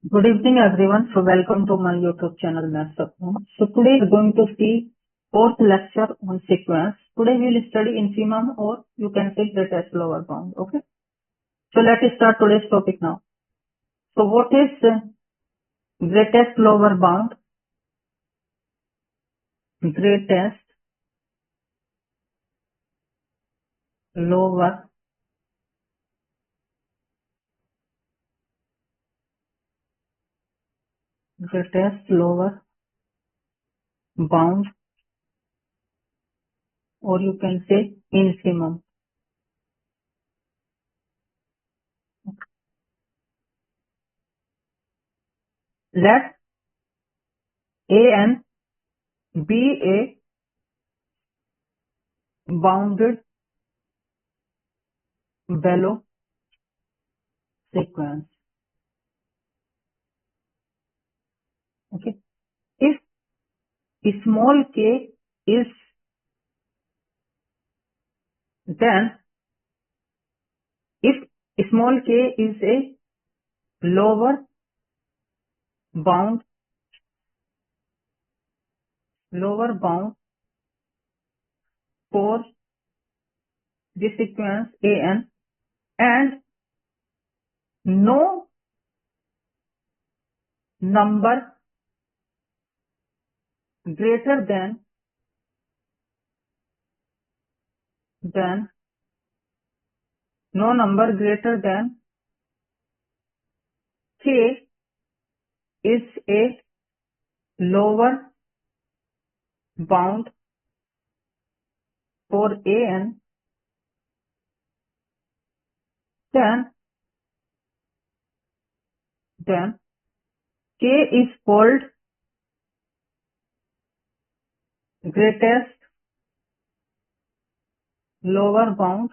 Good evening, everyone. So welcome to my YouTube channel, Maths of Home. So today we're going to see fourth lecture on sequence. Today we will study infimum, or you can say greatest lower bound. Okay. So let's start today's topic now. So what is greatest lower bound? Greatest lower bound, or you can say infimum. Let an be a bounded below sequence. Okay. If small k is, then if small k is a lower bound for the sequence an, and no number greater than k is a lower bound for an, then k is called greatest lower bound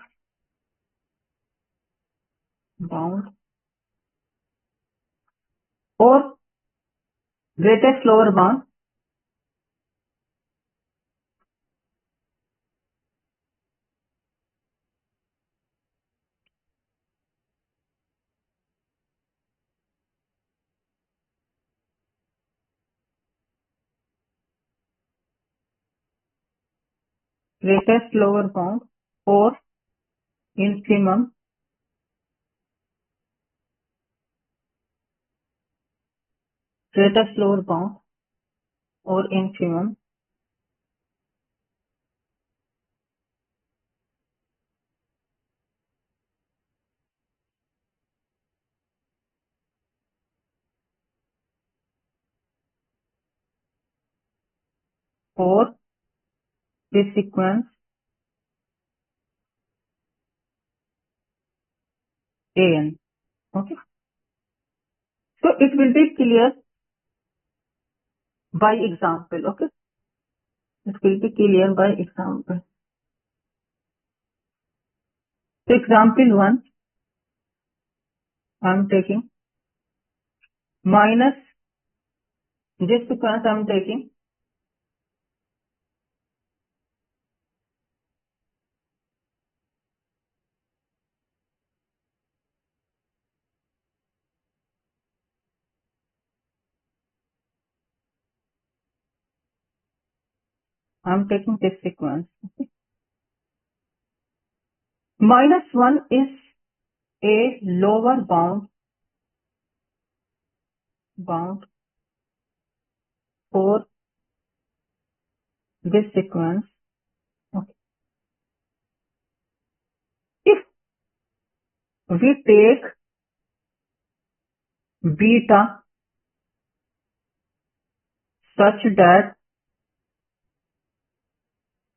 or greatest lower bound greatest lower bound or infimum greatest lower bound or infimum for the sequence an. Okay. So it will be clear by example. Okay. It will be clear by example. So example 1, I am taking minus this sequence I am taking this sequence. Okay. Minus 1 is a lower bound for this sequence. Okay. If we take beta such that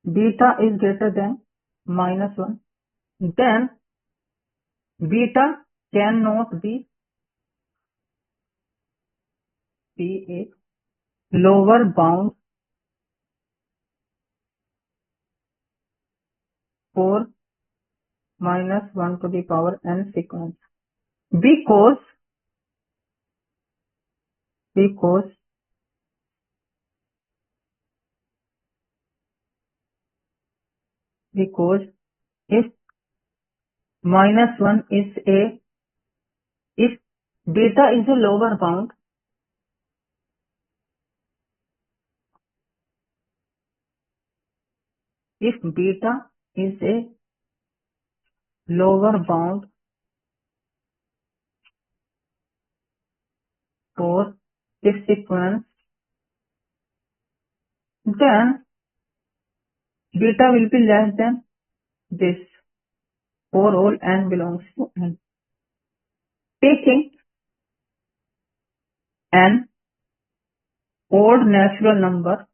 beta is greater than minus 1, then beta cannot be a lower bound for minus 1 to the power n sequence, because if minus 1 is a, if beta is a lower bound. If beta is a lower bound for this sequence, then beta will be less than this for all n belongs to n. Taking an odd natural number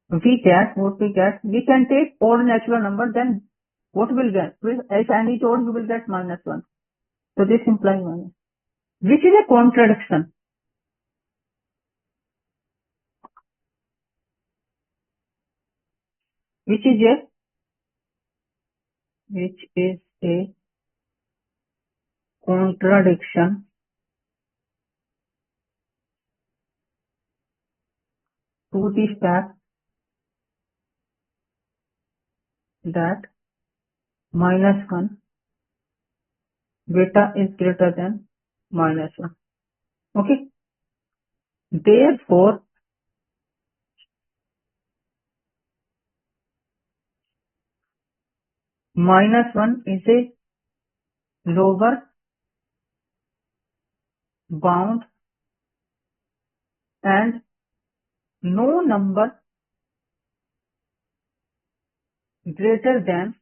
we get what we get. We can take odd natural number, then what we'll get? If n is odd, you will get -1. So this implies minus, which is a contradiction. Which is a contradiction to the fact that -1 beta is greater than -1. Okay. Therefore, -1 is a lower bound and no number greater than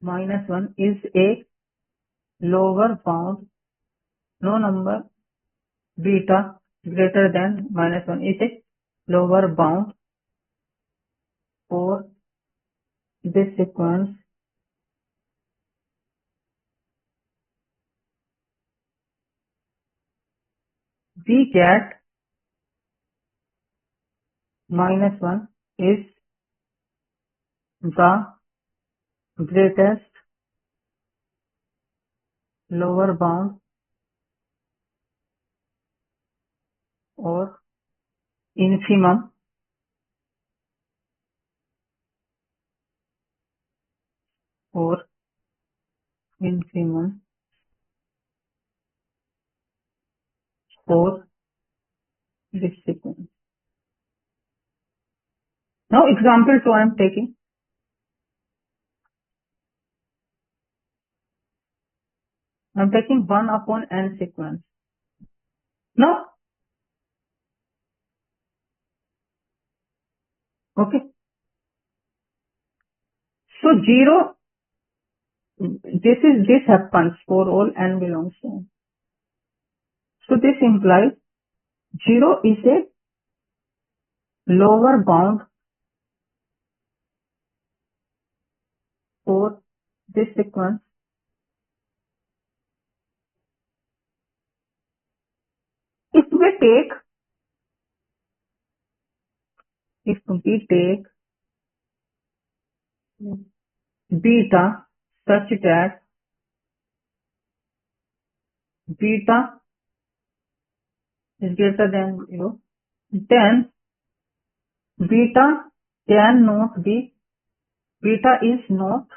-1 is a lower bound. No number beta greater than -1 is a lower bound for this sequence. We get -1 is the greatest lower bound or infimum for this sequence. Now example 2 I am taking. I am taking 1 upon n sequence. Now, okay. So 0, this happens for all n belongs to n. So this implies 0 is a lower bound for this sequence. If we take beta such that beta is greater than 0, then beta cannot be, beta is not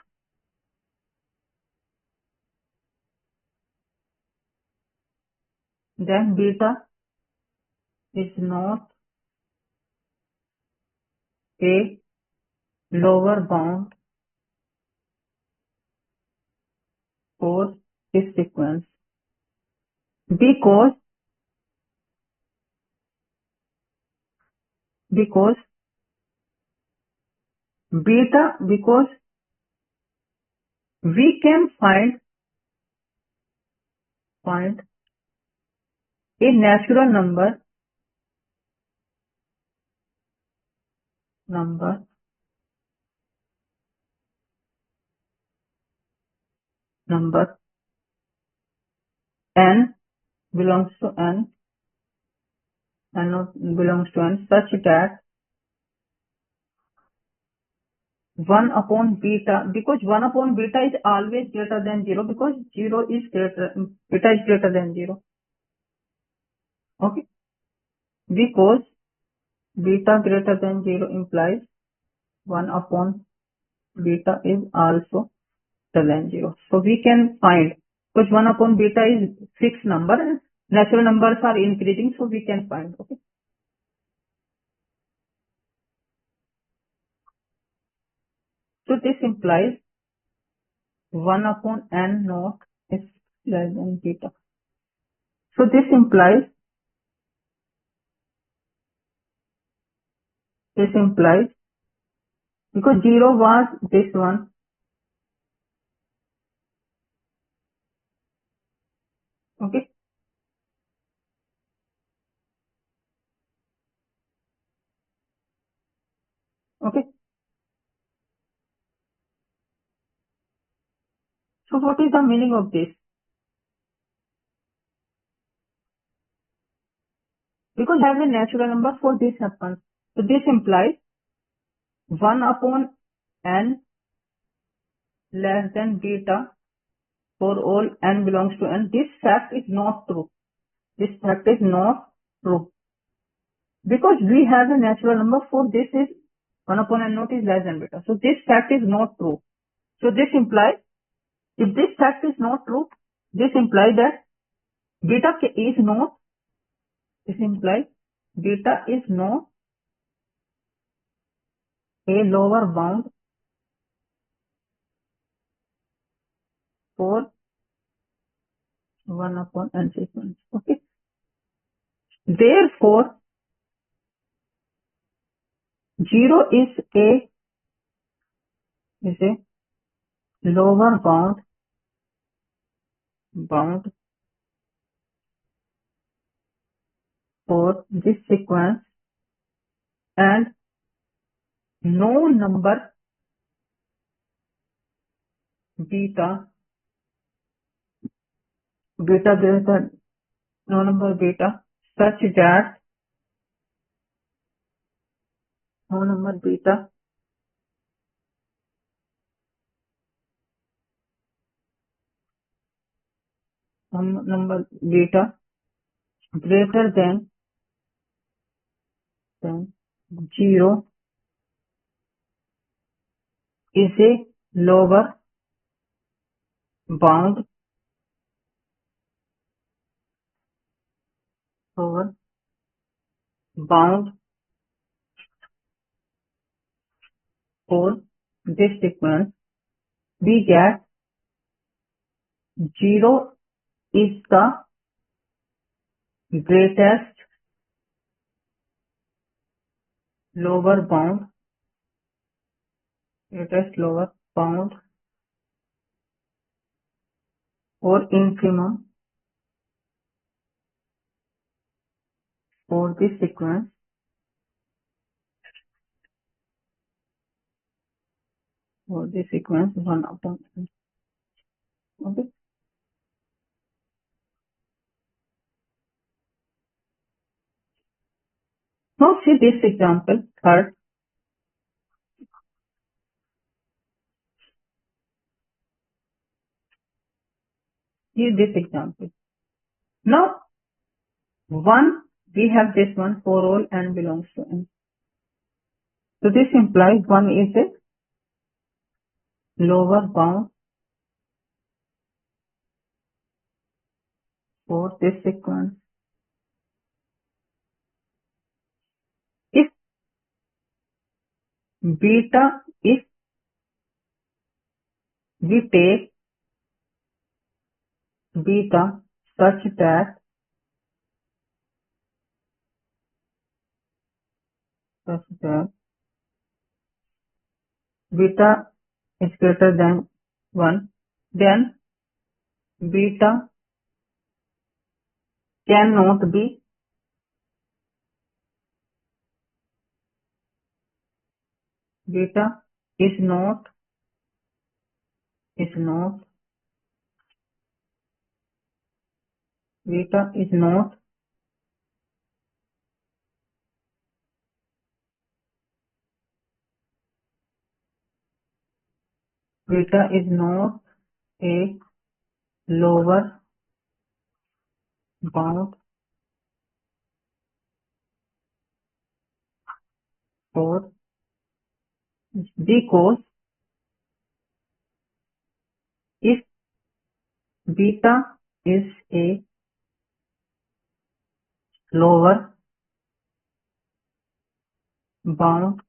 then beta is not a lower bound for this sequence because we can find a natural number n belongs to n and not belongs to n such that 1 upon beta, because 1 upon beta is always greater than 0 because beta is greater than 0. Okay. Because beta greater than 0 implies 1 upon beta is also greater than 0. So we can find, because 1 upon beta is fixed number and natural numbers are increasing, so we can find. Okay. So this implies 1 upon n naught is less than beta. So this implies because 0 was this one. Okay. Okay. So what is the meaning of this? Because I have a natural number for this happens. So this implies 1 upon n less than beta for all n belongs to n. This fact is not true. This fact is not true. Because we have a natural number for this is 1 upon n naught is less than beta. So this fact is not true. So this implies, if this fact is not true, this implies that beta is not, this implies beta is not a lower bound for 1 upon n sequence. Okay. Therefore, 0 is a lower bound for this sequence, and no number beta greater, no number beta such that no number beta greater than 0 is a lower bound for this sequence. We get 0 is the greatest lower bound or infimum for this sequence. For this sequence 1 upon n. Okay. Now see this example third. See this example. Now 1, we have this one for all n belongs to n. So this implies 1 is a lower bound for this sequence. If beta, if we take beta such that beta is greater than 1, then beta cannot be beta is not beta is not a lower bound or because if beta is a lower bound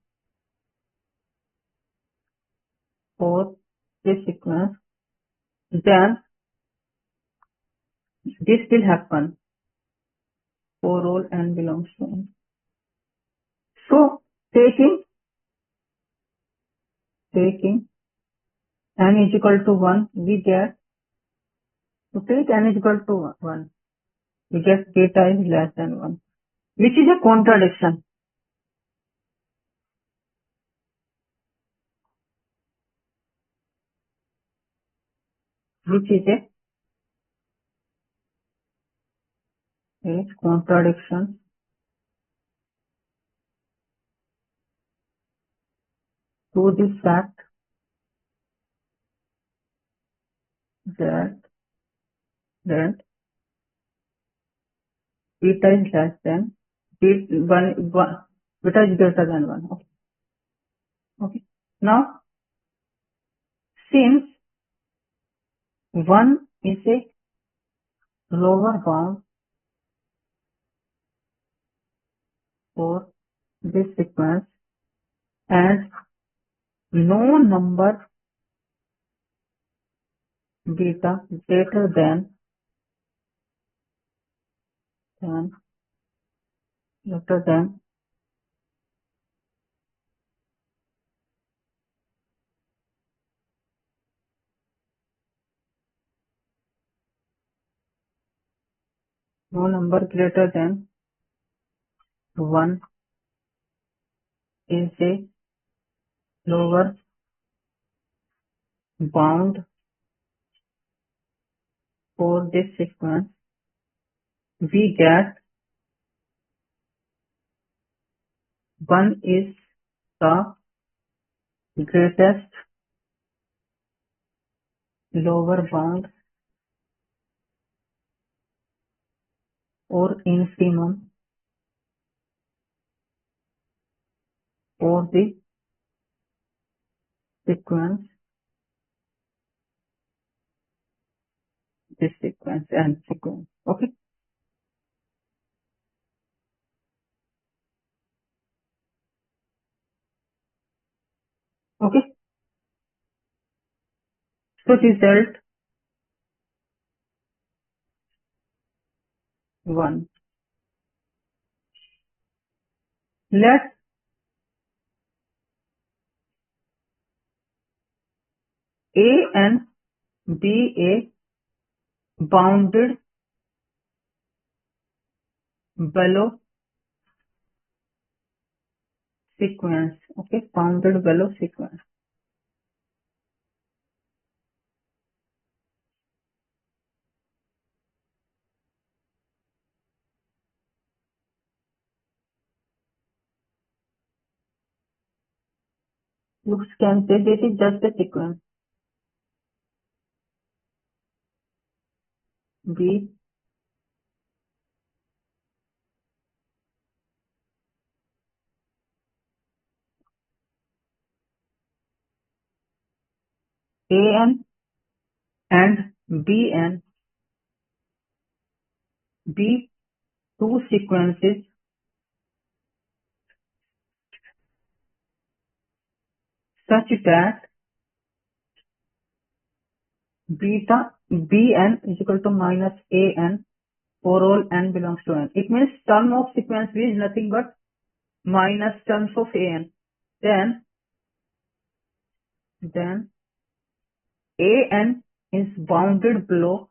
for this sequence, then this will happen for all n belongs to n. So taking n is equal to 1, we get, to take n is equal to 1, we get beta is less than 1, which is a contradiction. Which is a contradiction to the fact that beta is less than beta is greater than 1. Okay. Now, since 1 is a lower bound for this sequence and no number beta greater than no number greater than 1 is a lower bound for this sequence, we get 1 is the greatest lower bound or infimum for the sequence, this sequence and sequence. Okay. Okay. So result 1. Let A and be a bounded below sequence. Okay, bounded below sequence. You can say this is just a sequence. B AN and BN be two sequences such that beta Bn is equal to minus An for all n belongs to n. It means term of sequence B is nothing but minus terms of An. Then An is bounded below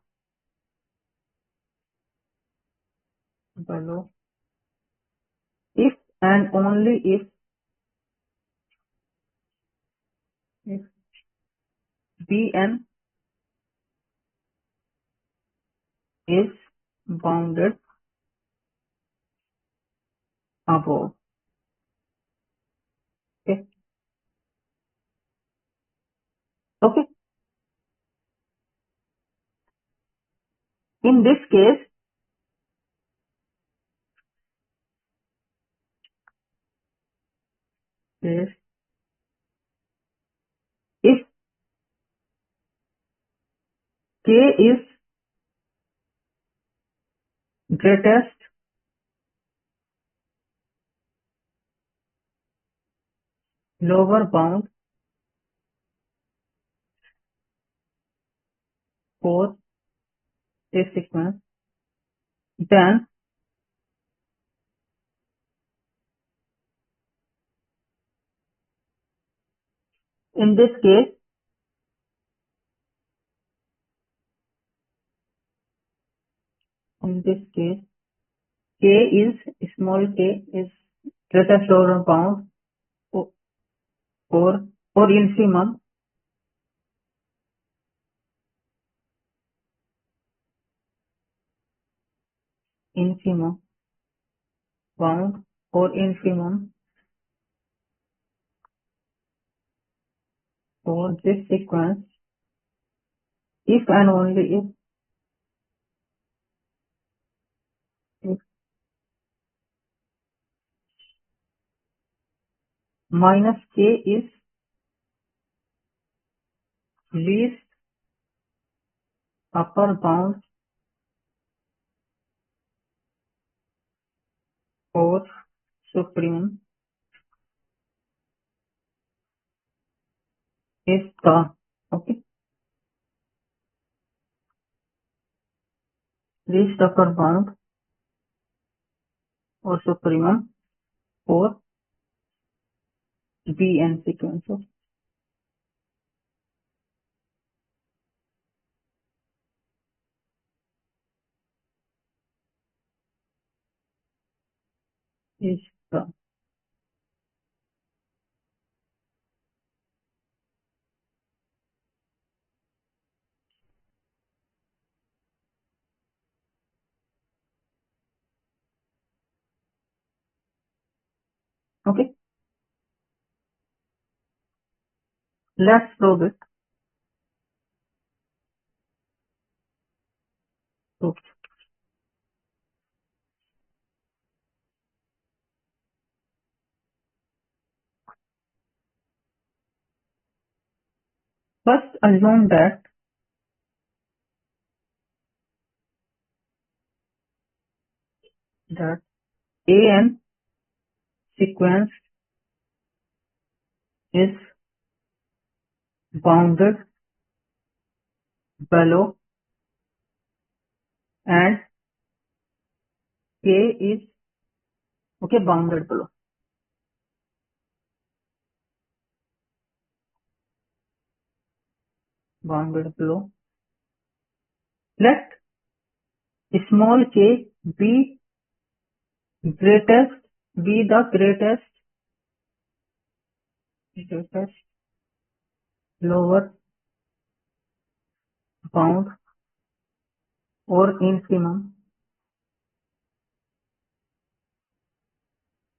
if and only if Bn is bounded above. Okay. Okay. In this case, is if k is greatest lower bound for this sequence, then in this case k is small k is greatest lower bound for for infimum bound or infimum for this sequence if and only if minus k is least upper bound or supreme is the okay least upper bound or supremum for Bn sequences is the okay. Let's prove it. So first assume that An sequence is bounded below and k is okay bounded below. Let small k be the greatest lower bound or infimum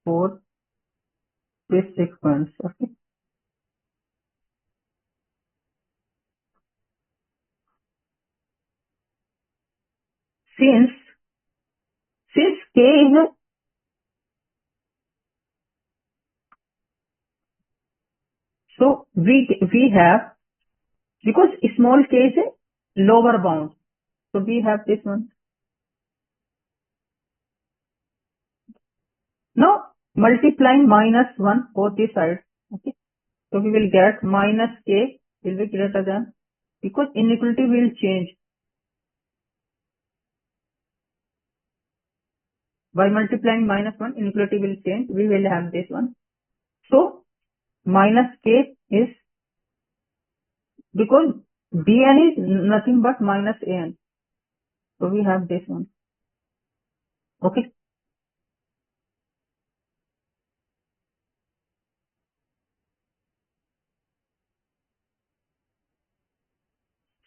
for this sequence. Okay. Since k is so we have because small k is a lower bound, so we have this one. Now multiplying -1 both the sides. Okay. So we will get minus k will be greater than because inequality will change. By multiplying -1, inequality will change. We will have this one. So minus k is because Bn is nothing but minus An. So we have this one. Okay.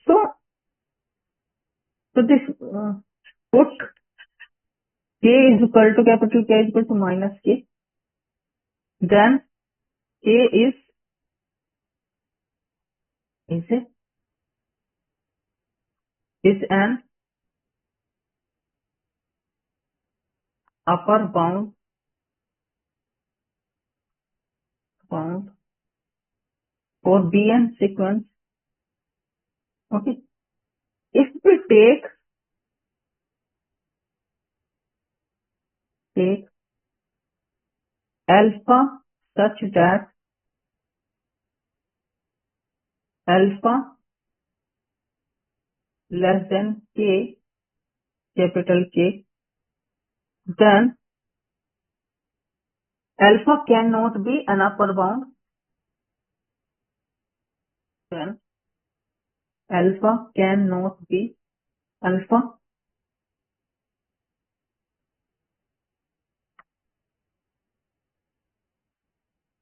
So this put k is equal to capital K is equal to minus k. Then k is an upper bound bound for Bn sequence. Okay. If we take alpha such that alpha less than k, capital K, then alpha cannot be an upper bound. Then alpha cannot be, alpha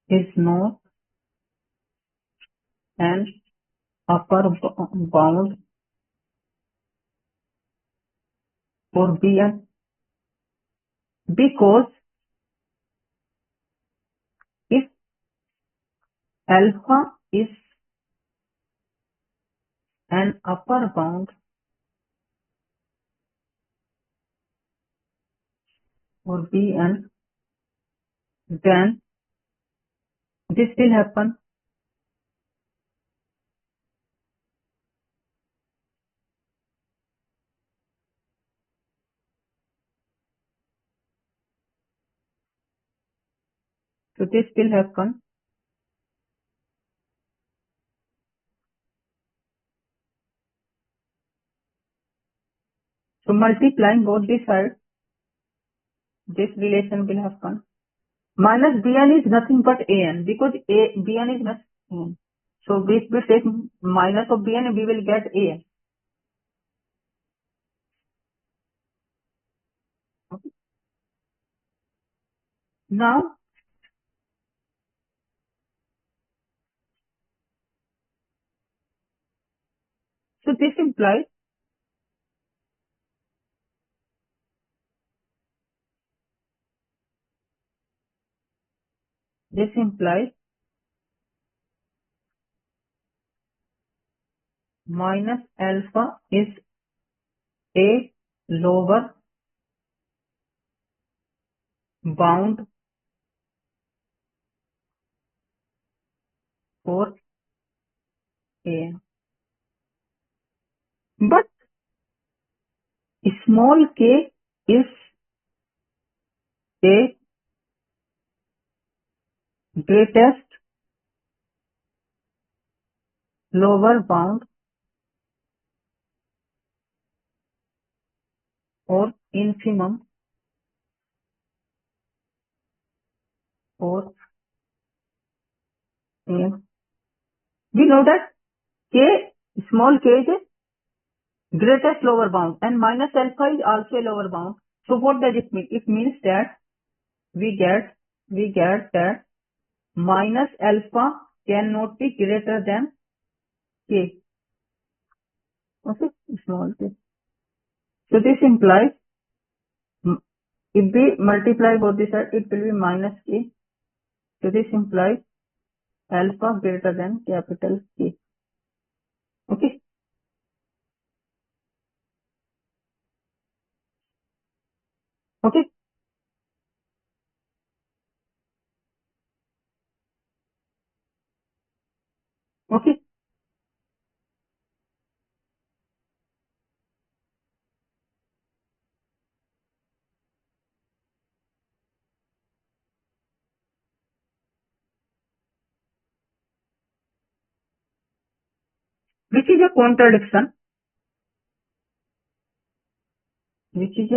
is not an upper bound for Bn because if alpha is an upper bound for Bn, then this will happen. So this will happen. So multiplying both the sides, this relation will happen. Minus Bn is nothing but An because Bn is nothing. So if we take minus of Bn, we will get An. Okay. Now, so this implies minus alpha is a lower bound for An. But small k is a greatest lower bound or infimum for An. We know that k, small k is a greatest lower bound and minus alpha is also a lower bound. So what does it mean? It means that we get that minus alpha cannot be greater than k. Okay, small k. So this implies if we multiply both the sides, it will be minus k. So this implies alpha greater than capital K. Okay. Okay. Okay. Which is a contradiction? Which is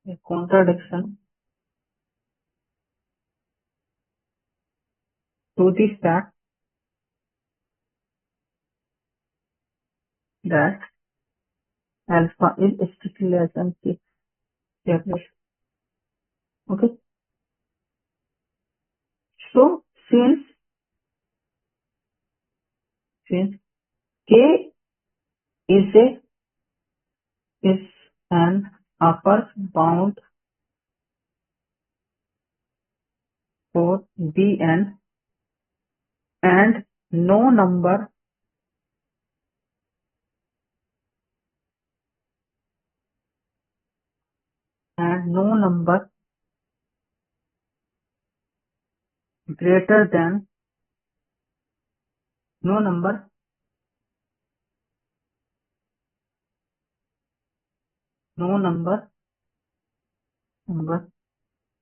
a contradiction to the fact that alpha is strictly less than K. Okay. So since K is an upper bound for Bn and no number greater than no number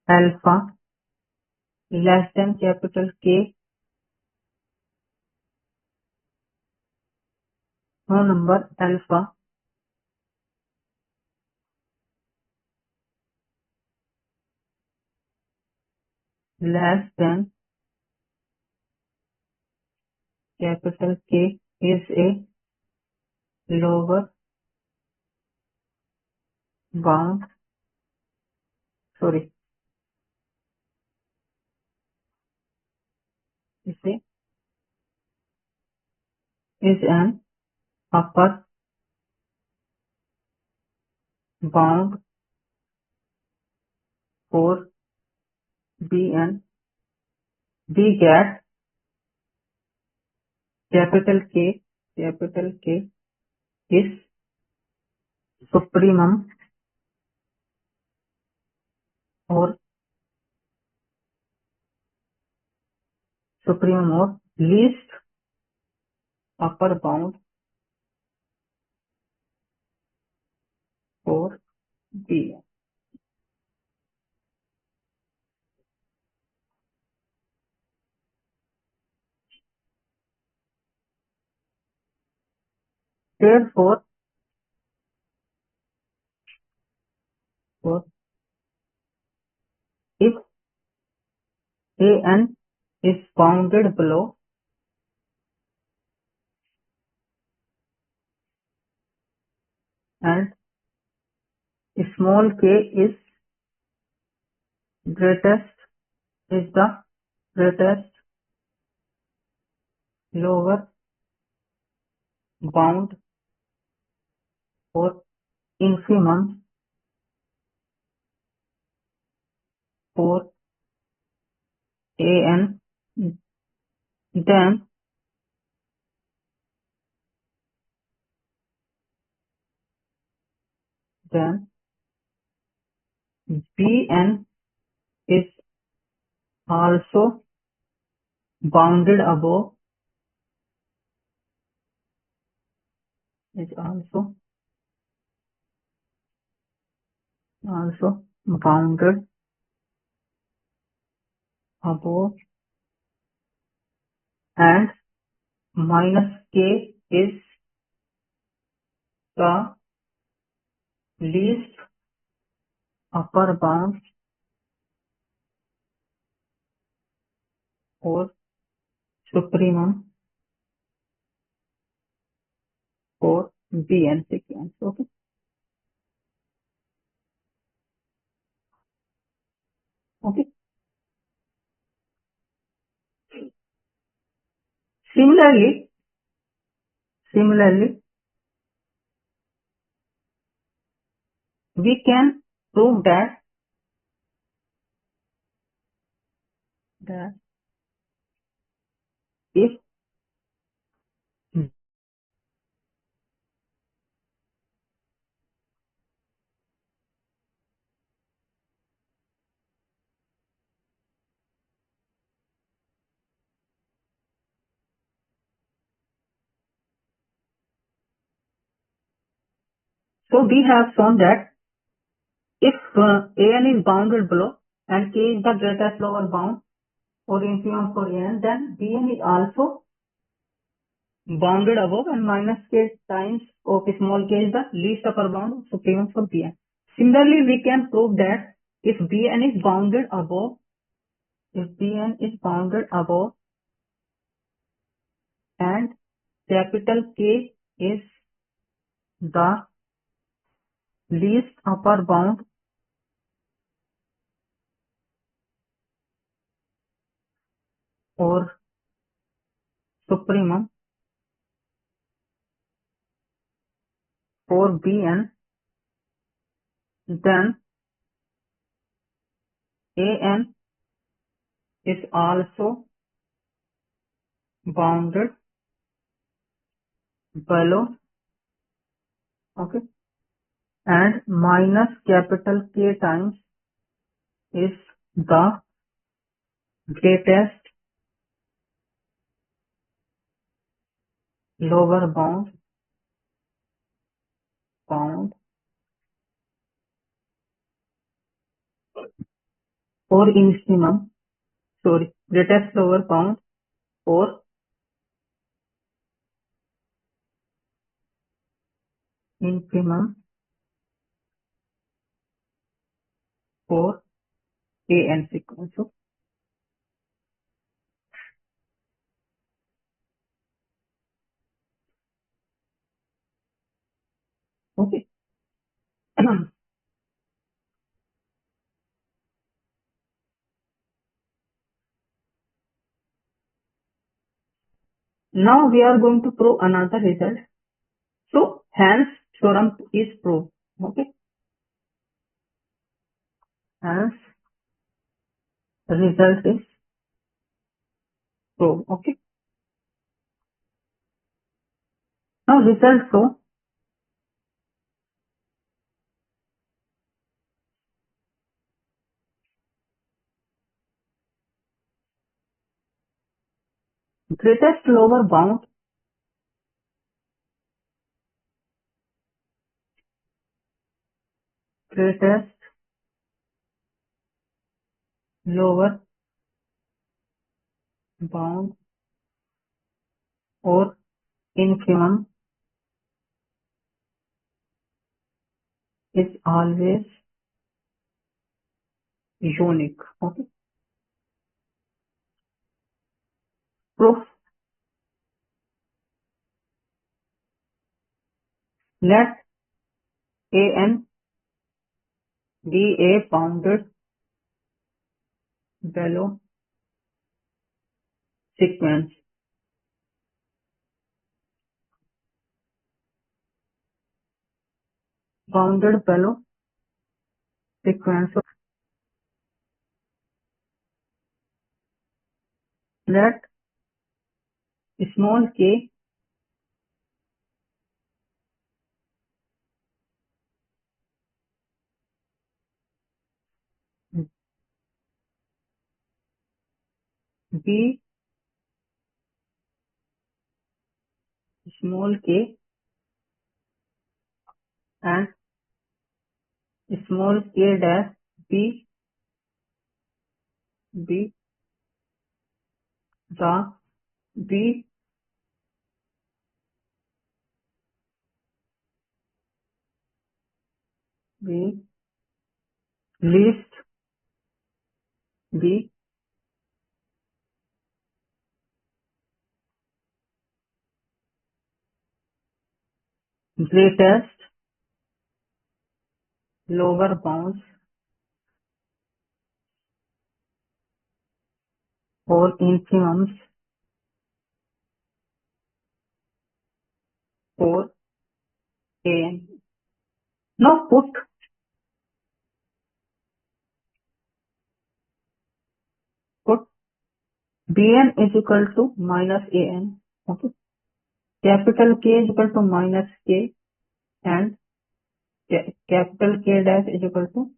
alpha less than capital K, no number alpha less than capital K is a lower bound, is an upper bound for Bn. We get capital K is supremum or least upper bound for Bn. Therefore, if An is bounded below and small k is the greatest lower bound or infimum for An, then Bn is also bounded above and minus k is the least upper bound or supremum for Bn sequence. Okay. Similarly, we can prove that if so we have shown that if An is bounded below and K is the greatest lower bound or infimum for An, then Bn is also bounded above and minus K times of small k is the least upper bound of supremum for Bn. Similarly, we can prove that if Bn is bounded above and capital K is the least upper bound or supremum for Bn, then An is also bounded below, and minus capital K times is the greatest lower bound or infimum, greatest lower bound or infimum for AN sequence. Okay. Now we are going to prove another result. So hence theorem is proved. Okay. Hence result is proved. Okay. Now result show greatest lower bound greatest lower bound or infimum is always unique. Okay. Proof. Let AN be a bounded Bellot sequence. Bounded Bellot sequence. Let small k be small k and small k dash be the be be least be greatest lower bounds or infimums for AN. Now put Bn is equal to minus An. Okay. Capital K is equal to minus K and capital K dash is equal to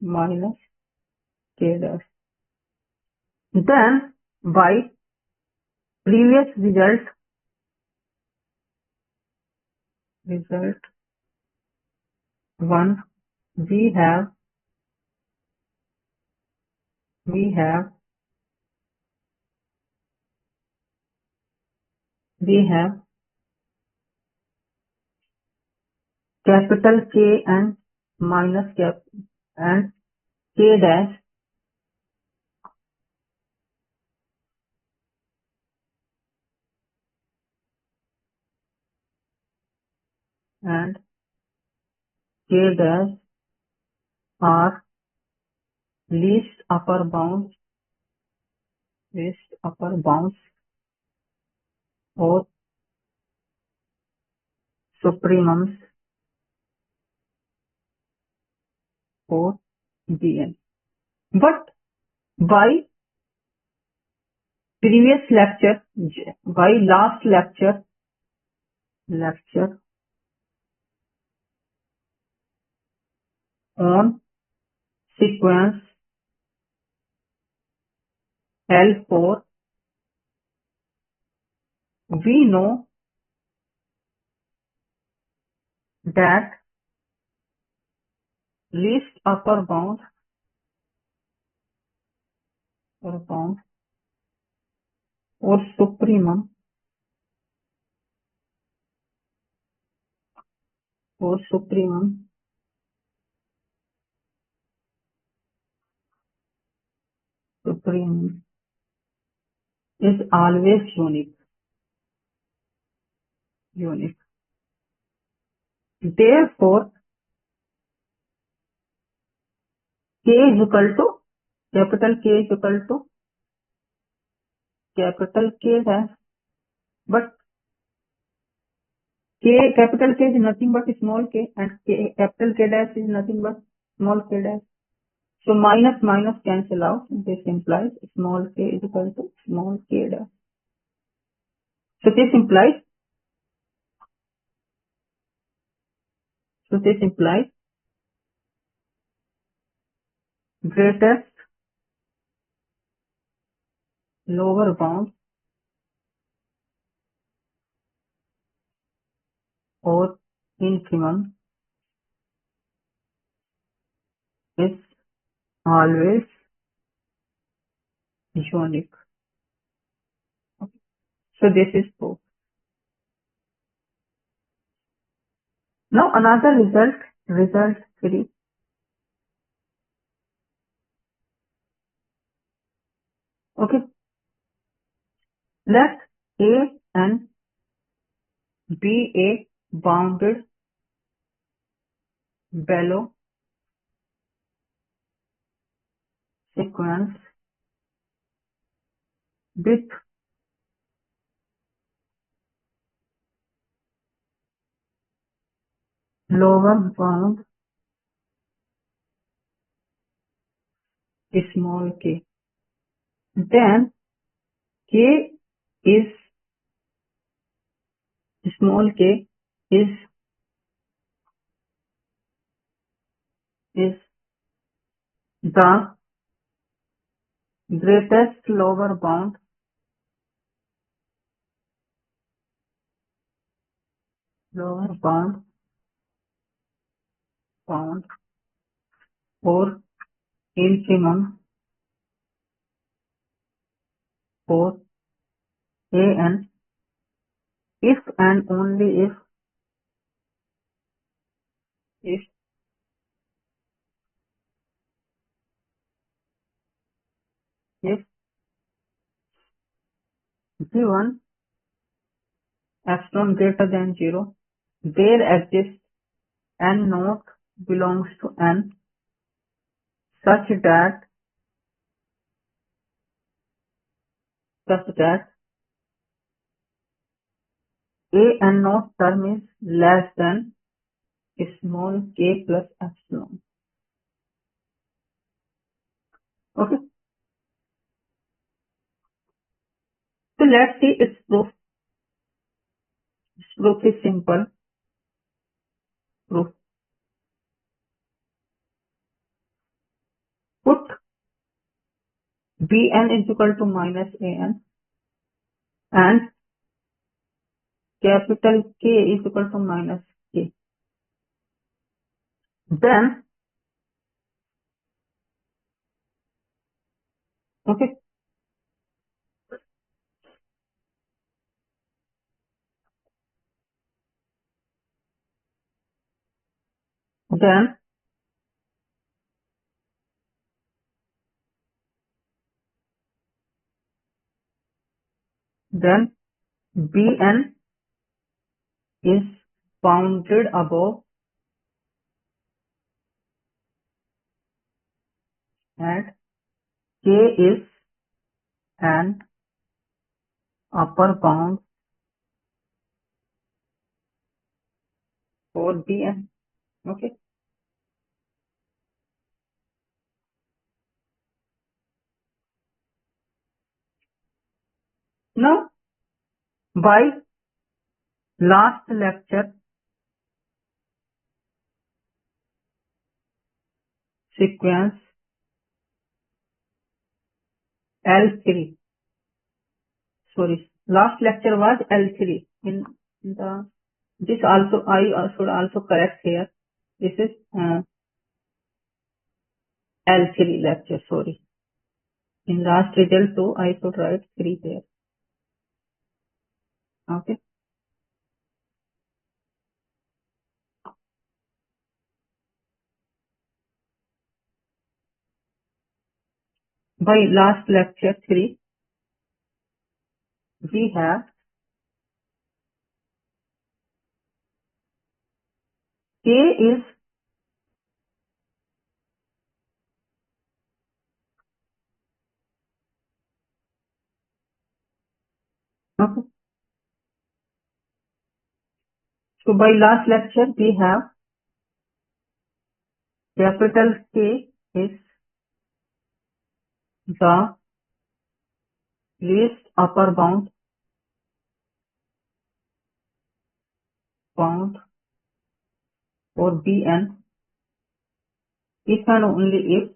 minus K dash. Then by previous result 1, we have capital K and minus cap and K dash and K dash are least upper bounds or supremums for Bn. But by previous lecture, by last lecture on sequence L4, we know that least upper bound or supremum is always unique. Therefore, K is equal to capital K is equal to capital K dash, but capital K is nothing but small k, and capital K dash is nothing but small k dash. So minus minus cancel out. This implies small k is equal to small k dash. So this implies greatest lower bound or infimum is always unique. Okay. So this is proof. Now another result 3. Okay. Let A and be a bounded Below sequence with lower bound small k. Then k is small k is the greatest lower bound or infimum for A n if and only if given epsilon greater than 0, there exists n naught belongs to n such that A n naught term is less than small k plus epsilon. Okay. So let's see its proof. Its proof is simple. Proof. Put Bn is equal to minus An and capital K is equal to minus K. Then, okay. Then Bn is bounded above and K is an upper bound for Bn. Okay. Now, by last lecture sequence L3, sorry, last lecture was L3 in the This also I should also correct here. This is L3 lecture. Sorry. In last result too, I should write 3 there. Okay. By last lecture 3, we have K is okay. So by last lecture we have capital K is the least upper bound for Bn if and only if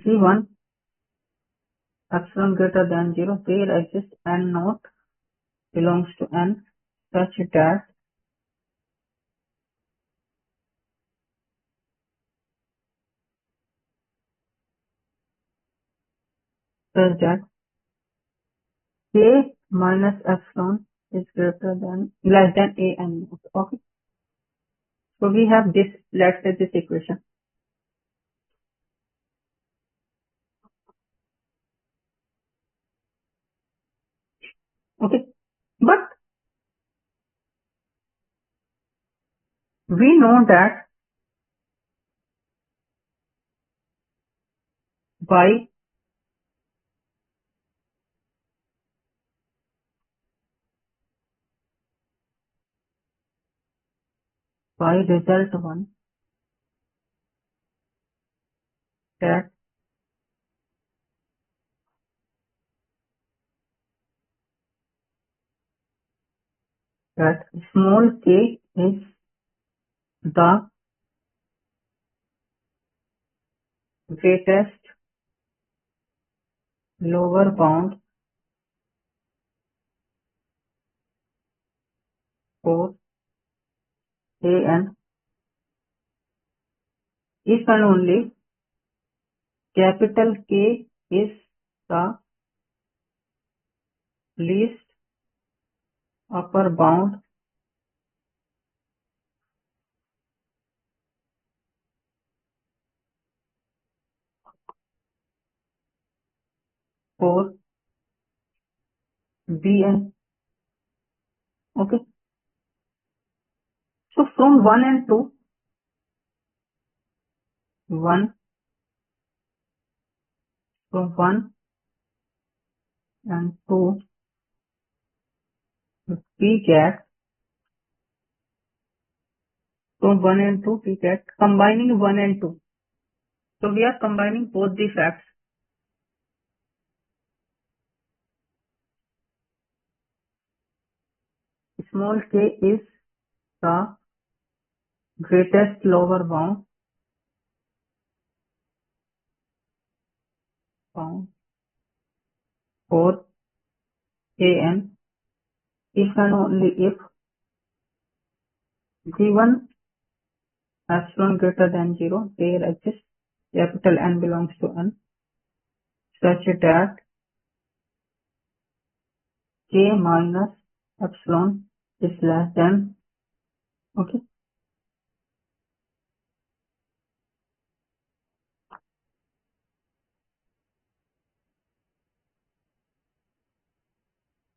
G1 epsilon greater than 0, there exists N naught belongs to N such that K minus epsilon is less than A N naught. Okay. So we have this, let's say this equation. Okay. But we know that by result 1 that small k is the greatest lower bound for An if and only capital K is the least upper bound for Bn. Okay. So from 1 and 2, 1 from 1 and 2, we get from 1 and 2 we get combining 1 and 2. So we are combining both the facts. Small k is the greatest lower bound for An if and only if G1 epsilon greater than 0, there exists capital N belongs to N such that K minus epsilon is less than. Okay.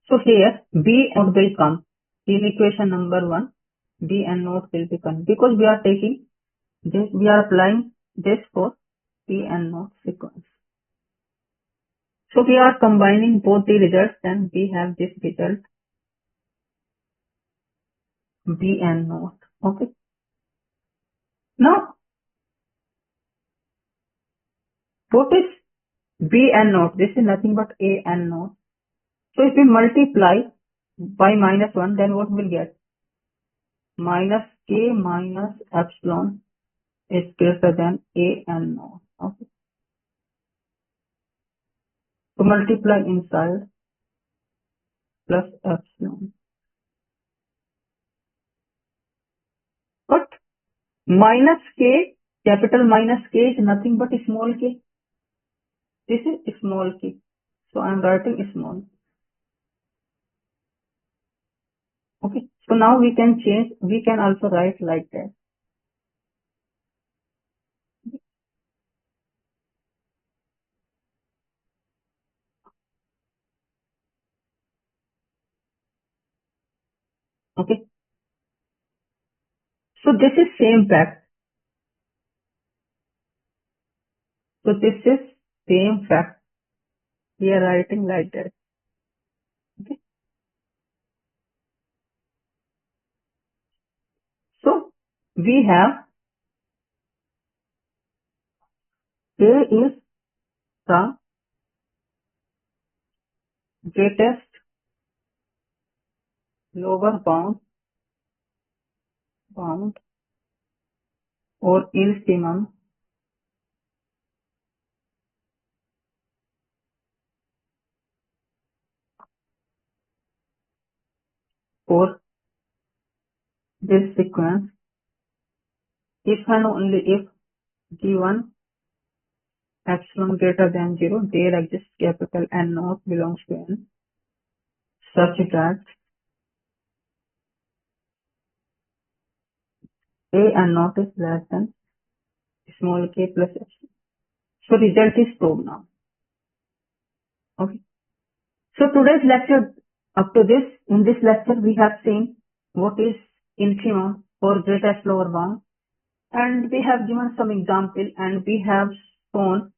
So here B naught will come in equation number 1. B and naught will become, because we are taking this, we are applying this for B and naught sequence. So we are combining both the results and we have this result B and naught. Okay. Now what is B and naught? This is nothing but A and naught. So if we multiply by minus 1, then what will get? Minus K minus epsilon is greater than A and naught. Okay. So multiply inside plus epsilon. minus k, capital minus k is nothing but small k. This is small k. So I am writing small. Okay. So now we can change, we can also write like that. Okay. So this is same fact. So this is same fact. We are writing like that. Okay. So we have A is the greatest lower bound or LCM for this sequence if and only if given epsilon greater than 0, there exists capital N naught belongs to N such that A N naught is less than small k plus epsilon. So result is proved now. Okay. So today's lecture, up to this, in this lecture we have seen what is infimum for greatest lower bound, and we have given some example, and we have shown,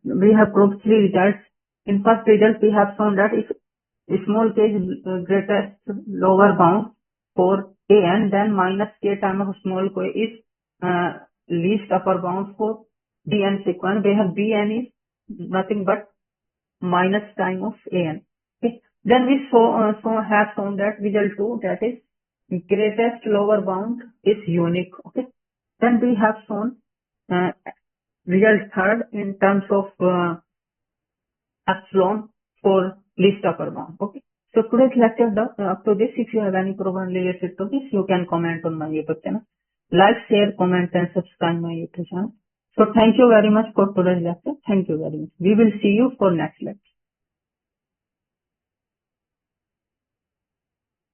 we have proved 3 results. In first result we have shown that if small k is greatest lower bound for an, then minus k time of small k is least upper bound for dn sequence, where bn is nothing but minus time of an. Okay. Then we have shown that result 2, that is greatest lower bound is unique. Okay. Then we have shown result 3rd in terms of epsilon for least upper bound. Okay. So today's lecture done. Up to this, if you have any problem related to this, you can comment on my YouTube channel. Like, share, comment, and subscribe my YouTube channel. So thank you very much for today's lecture. Thank you very much. We will see you for next lecture.